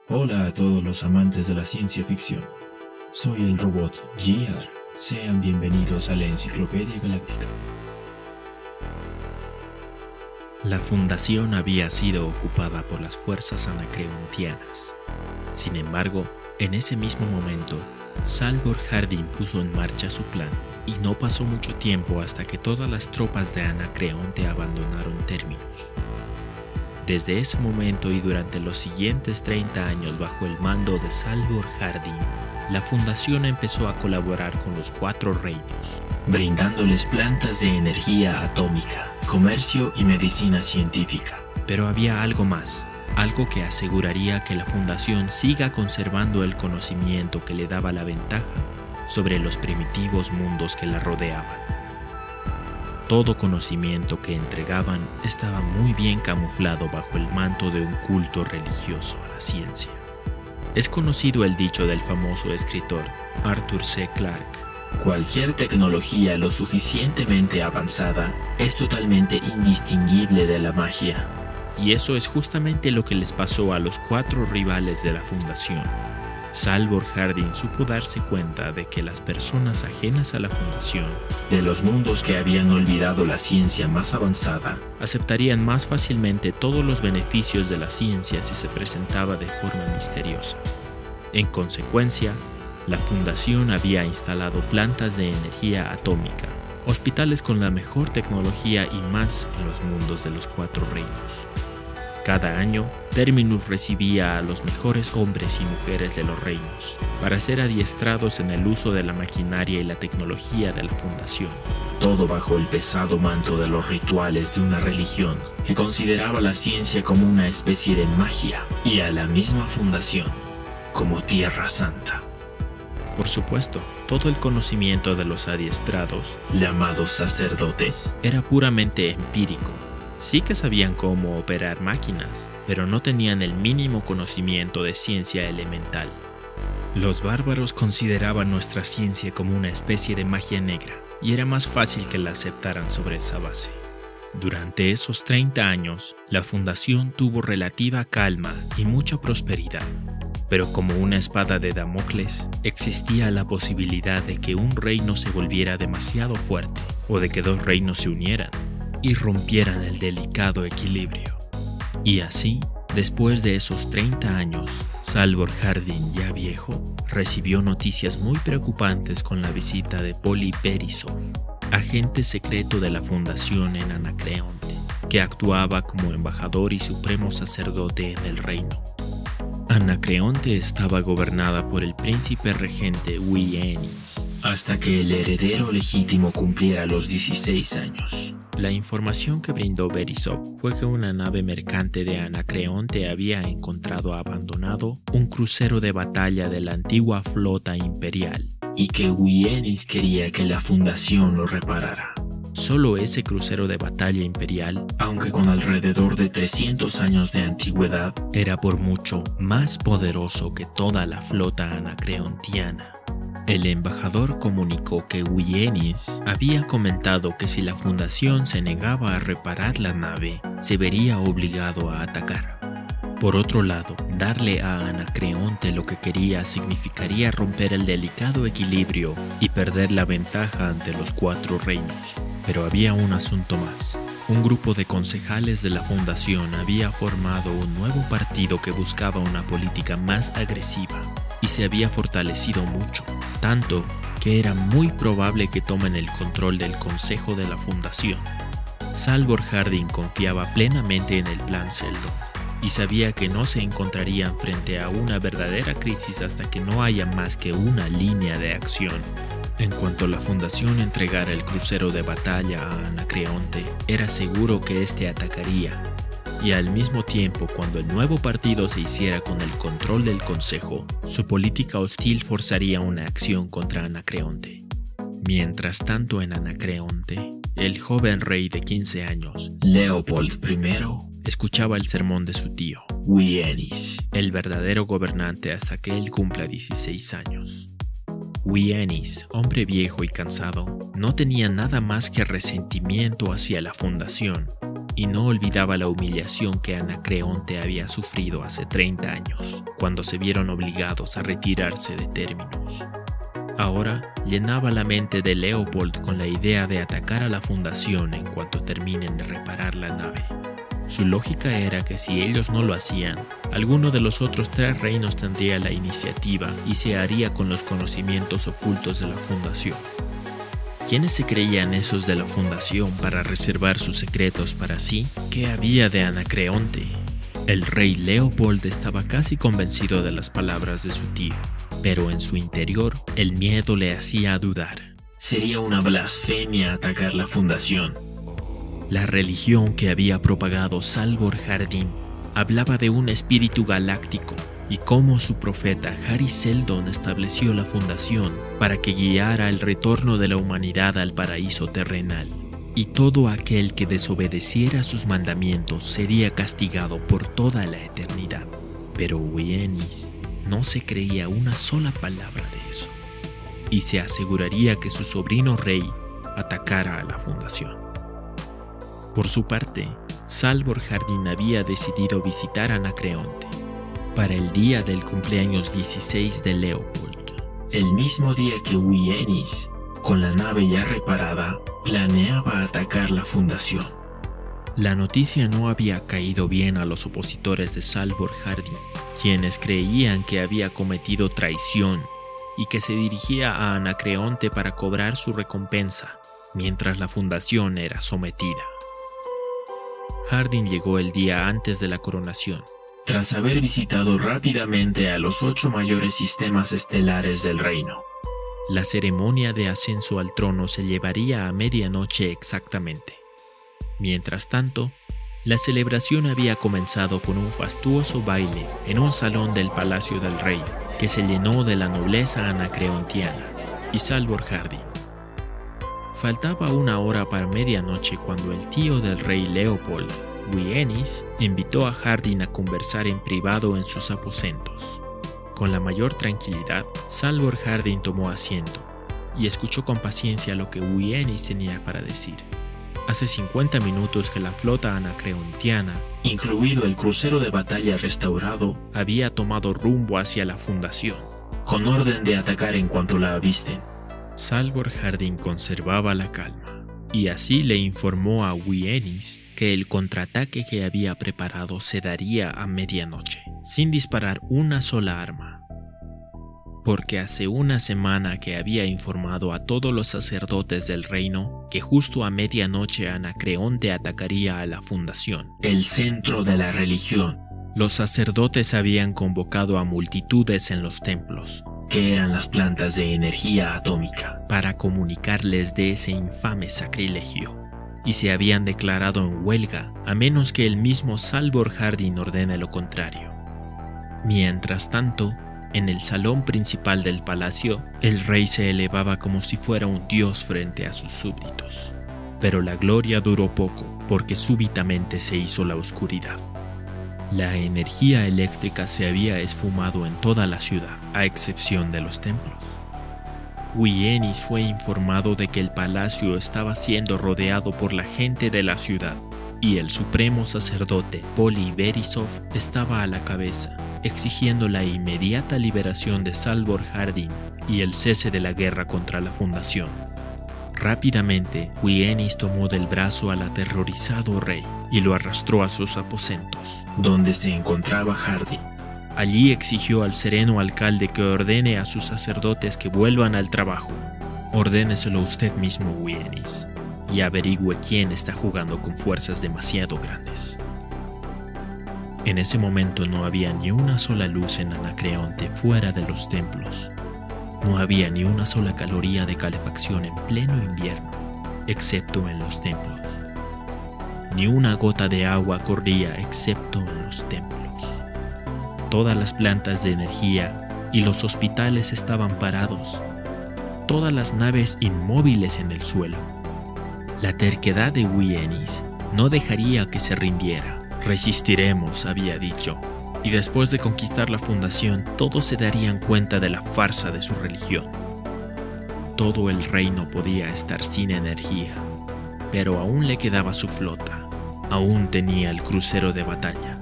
Hola a todos los amantes de la ciencia ficción. Soy el robot GR. Sean bienvenidos a la Enciclopedia Galáctica. La fundación había sido ocupada por las fuerzas anacreontianas. Sin embargo, en ese mismo momento, Salvor Hardin puso en marcha su plan, y no pasó mucho tiempo hasta que todas las tropas de Anacreonte abandonaron Terminus. Desde ese momento y durante los siguientes 30 años bajo el mando de Salvor Hardin, la fundación empezó a colaborar con los Cuatro Reinos, brindándoles plantas de energía atómica, comercio y medicina científica. Pero había algo más, algo que aseguraría que la fundación siga conservando el conocimiento que le daba la ventaja sobre los primitivos mundos que la rodeaban. Todo conocimiento que entregaban estaba muy bien camuflado bajo el manto de un culto religioso a la ciencia. Es conocido el dicho del famoso escritor Arthur C. Clarke: cualquier tecnología lo suficientemente avanzada es totalmente indistinguible de la magia. Y eso es justamente lo que les pasó a los cuatro rivales de la fundación. Salvor Hardin supo darse cuenta de que las personas ajenas a la fundación, de los mundos que habían olvidado la ciencia más avanzada, aceptarían más fácilmente todos los beneficios de la ciencia si se presentaba de forma misteriosa. En consecuencia, la fundación había instalado plantas de energía atómica, hospitales con la mejor tecnología y más en los mundos de los Cuatro Reinos. Cada año, Terminus recibía a los mejores hombres y mujeres de los reinos para ser adiestrados en el uso de la maquinaria y la tecnología de la fundación. Todo bajo el pesado manto de los rituales de una religión que consideraba la ciencia como una especie de magia y a la misma fundación como tierra santa. Por supuesto, todo el conocimiento de los adiestrados, llamados sacerdotes, era puramente empírico. Sí que sabían cómo operar máquinas, pero no tenían el mínimo conocimiento de ciencia elemental. Los bárbaros consideraban nuestra ciencia como una especie de magia negra, y era más fácil que la aceptaran sobre esa base. Durante esos 30 años, la fundación tuvo relativa calma y mucha prosperidad, pero como una espada de Damocles, existía la posibilidad de que un reino se volviera demasiado fuerte, o de que dos reinos se unieran y rompieran el delicado equilibrio. Y así, después de esos 30 años, Salvor Hardin, ya viejo, recibió noticias muy preocupantes con la visita de Poli Berisov, agente secreto de la fundación en Anacreonte, que actuaba como embajador y supremo sacerdote en el reino. Anacreonte estaba gobernada por el príncipe regente Wienis, hasta que el heredero legítimo cumpliera los 16 años. La información que brindó Berisov fue que una nave mercante de Anacreonte había encontrado abandonado un crucero de batalla de la antigua flota imperial, y que Wienis quería que la fundación lo reparara. Solo ese crucero de batalla imperial, aunque con alrededor de 300 años de antigüedad, era por mucho más poderoso que toda la flota anacreontiana. El embajador comunicó que Wienis había comentado que si la fundación se negaba a reparar la nave, se vería obligado a atacar. Por otro lado, darle a Anacreonte lo que quería significaría romper el delicado equilibrio y perder la ventaja ante los Cuatro Reinos. Pero había un asunto más. Un grupo de concejales de la fundación había formado un nuevo partido que buscaba una política más agresiva y se había fortalecido mucho, tanto que era muy probable que tomen el control del consejo de la fundación. Salvor Hardin confiaba plenamente en el plan Seldon y sabía que no se encontrarían frente a una verdadera crisis hasta que no haya más que una línea de acción. En cuanto la fundación entregara el crucero de batalla a Anacreonte, era seguro que éste atacaría, y al mismo tiempo, cuando el nuevo partido se hiciera con el control del consejo, su política hostil forzaría una acción contra Anacreonte. Mientras tanto, en Anacreonte, el joven rey de 15 años, Leopold I, escuchaba el sermón de su tío, Wienis, el verdadero gobernante hasta que él cumpla 16 años. Wienis, hombre viejo y cansado, no tenía nada más que resentimiento hacia la fundación, y no olvidaba la humillación que Anacreonte había sufrido hace 30 años, cuando se vieron obligados a retirarse de Terminus. Ahora llenaba la mente de Leopold con la idea de atacar a la Fundación en cuanto terminen de reparar la nave. Su lógica era que si ellos no lo hacían, alguno de los otros 3 reinos tendría la iniciativa y se haría con los conocimientos ocultos de la Fundación. ¿Quiénes se creían esos de la Fundación para reservar sus secretos para sí? ¿Qué había de Anacreonte? El rey Leopold estaba casi convencido de las palabras de su tío, pero en su interior el miedo le hacía dudar. Sería una blasfemia atacar la Fundación. La religión que había propagado Salvor Hardin hablaba de un espíritu galáctico y cómo su profeta Hari Seldon estableció la Fundación para que guiara el retorno de la humanidad al paraíso terrenal. Y todo aquel que desobedeciera sus mandamientos sería castigado por toda la eternidad. Pero Wienis no se creía una sola palabra de eso, y se aseguraría que su sobrino rey atacara a la Fundación. Por su parte, Salvor Hardin había decidido visitar a Anacreonte para el día del cumpleaños 16 de Leopold. El mismo día que Wienis, con la nave ya reparada, planeaba atacar la Fundación. La noticia no había caído bien a los opositores de Salvor Hardin, quienes creían que había cometido traición y que se dirigía a Anacreonte para cobrar su recompensa, mientras la Fundación era sometida. Hardin llegó el día antes de la coronación. Tras haber visitado rápidamente a los 8 mayores sistemas estelares del reino. La ceremonia de ascenso al trono se llevaría a medianoche exactamente. Mientras tanto, la celebración había comenzado con un fastuoso baile en un salón del Palacio del Rey, que se llenó de la nobleza anacreontiana y Salvor Hardin. Faltaba 1 hora para medianoche cuando el tío del rey Leopold, Wienis, invitó a Hardin a conversar en privado en sus aposentos. Con la mayor tranquilidad, Salvor Hardin tomó asiento y escuchó con paciencia lo que Wienis tenía para decir. Hace 50 minutos que la flota anacreontiana, incluido el crucero de batalla restaurado, había tomado rumbo hacia la Fundación, con orden de atacar en cuanto la avisten. Salvor Hardin conservaba la calma, y así le informó a Wienis que el contraataque que había preparado se daría a medianoche, sin disparar una sola arma. Porque hace 1 semana que había informado a todos los sacerdotes del reino que justo a medianoche Anacreonte atacaría a la Fundación, el centro de la religión. Los sacerdotes habían convocado a multitudes en los templos, que eran las plantas de energía atómica, para comunicarles de ese infame sacrilegio, y se habían declarado en huelga a menos que el mismo Salvor Hardin ordene lo contrario. Mientras tanto, en el salón principal del palacio, el rey se elevaba como si fuera un dios frente a sus súbditos. Pero la gloria duró poco, porque súbitamente se hizo la oscuridad. La energía eléctrica se había esfumado en toda la ciudad, a excepción de los templos. Wienis fue informado de que el palacio estaba siendo rodeado por la gente de la ciudad, y el supremo sacerdote Poli Verisov estaba a la cabeza, exigiendo la inmediata liberación de Salvor Hardin y el cese de la guerra contra la Fundación. Rápidamente, Wienis tomó del brazo al aterrorizado rey y lo arrastró a sus aposentos, donde se encontraba Hardin. Allí exigió al sereno alcalde que ordene a sus sacerdotes que vuelvan al trabajo. Ordéneselo usted mismo, Wienis, y averigüe quién está jugando con fuerzas demasiado grandes. En ese momento no había ni una sola luz en Anacreonte fuera de los templos. No había ni una sola caloría de calefacción en pleno invierno, excepto en los templos. Ni una gota de agua corría excepto en los templos. Todas las plantas de energía y los hospitales estaban parados. Todas las naves inmóviles en el suelo. La terquedad de Wienis no dejaría que se rindiera. Resistiremos, había dicho. Y después de conquistar la Fundación, todos se darían cuenta de la farsa de su religión. Todo el reino podía estar sin energía, pero aún le quedaba su flota, aún tenía el crucero de batalla.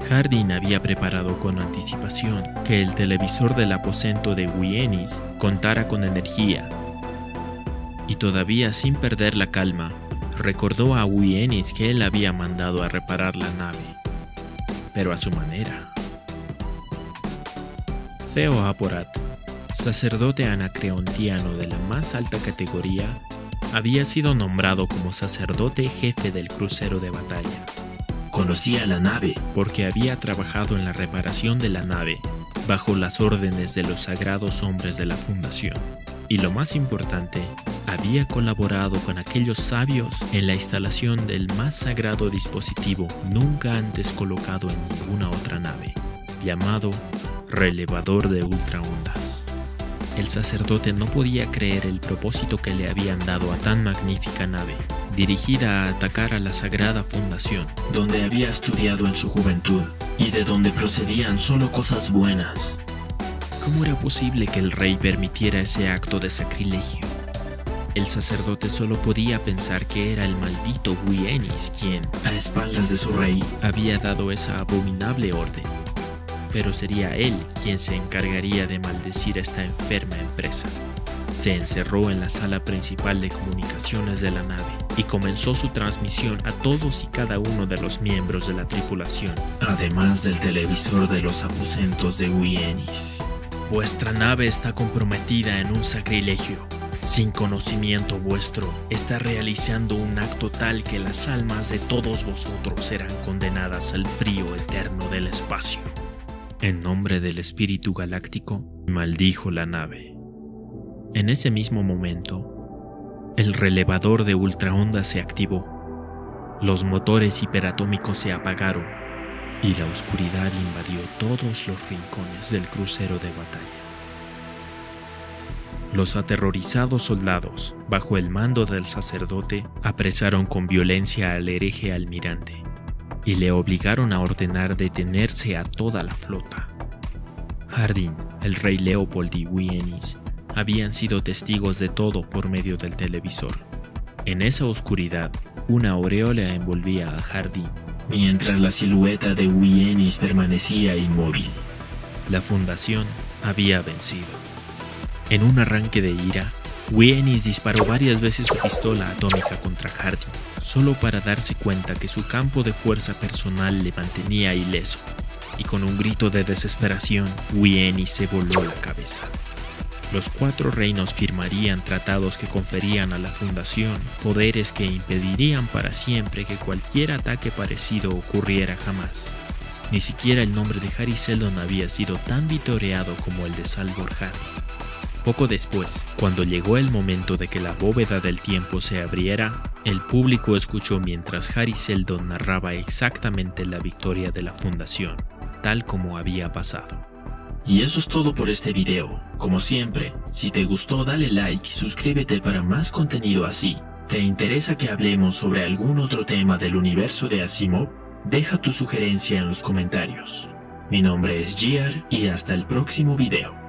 Hardin había preparado con anticipación que el televisor del aposento de Wienis contara con energía, y todavía sin perder la calma, recordó a Wienis que él había mandado a reparar la nave, pero a su manera. Theo Aporat, sacerdote anacreontiano de la más alta categoría, había sido nombrado como sacerdote jefe del crucero de batalla. Conocía la nave porque había trabajado en la reparación de la nave bajo las órdenes de los sagrados hombres de la fundación. Y lo más importante, había colaborado con aquellos sabios en la instalación del más sagrado dispositivo nunca antes colocado en ninguna otra nave, llamado relevador de ultraondas. El sacerdote no podía creer el propósito que le habían dado a tan magnífica nave, dirigida a atacar a la sagrada fundación, donde había estudiado en su juventud y de donde procedían solo cosas buenas. ¿Cómo era posible que el rey permitiera ese acto de sacrilegio? El sacerdote solo podía pensar que era el maldito Wienis quien, a espaldas de su rey, había dado esa abominable orden. Pero sería él quien se encargaría de maldecir esta enferma empresa. Se encerró en la sala principal de comunicaciones de la nave y comenzó su transmisión a todos y cada uno de los miembros de la tripulación, además del televisor de los aposentos de Wienis. Vuestra nave está comprometida en un sacrilegio. Sin conocimiento vuestro, está realizando un acto tal que las almas de todos vosotros serán condenadas al frío eterno del espacio. En nombre del espíritu galáctico, maldijo la nave. En ese mismo momento, el relevador de ultraondas se activó. Los motores hiperatómicos se apagaron y la oscuridad invadió todos los rincones del crucero de batalla. Los aterrorizados soldados, bajo el mando del sacerdote, apresaron con violencia al hereje almirante y le obligaron a ordenar detenerse a toda la flota. Hardin, el rey Leopold y Wienis habían sido testigos de todo por medio del televisor. En esa oscuridad, una aureola envolvía a Hardin, mientras la silueta de Wienis permanecía inmóvil. La fundación había vencido. En un arranque de ira, Wienis disparó varias veces su pistola atómica contra Hardin, solo para darse cuenta que su campo de fuerza personal le mantenía ileso, y con un grito de desesperación, Wienis se voló la cabeza. Los 4 reinos firmarían tratados que conferían a la fundación poderes que impedirían para siempre que cualquier ataque parecido ocurriera jamás. Ni siquiera el nombre de Hari Seldon había sido tan vitoreado como el de Salvor Hardin. Poco después, cuando llegó el momento de que la bóveda del tiempo se abriera, el público escuchó mientras Hari Seldon narraba exactamente la victoria de la fundación, tal como había pasado. Y eso es todo por este video. Como siempre, si te gustó dale like y suscríbete para más contenido así. ¿Te interesa que hablemos sobre algún otro tema del universo de Asimov? Deja tu sugerencia en los comentarios. Mi nombre es Giar y hasta el próximo video.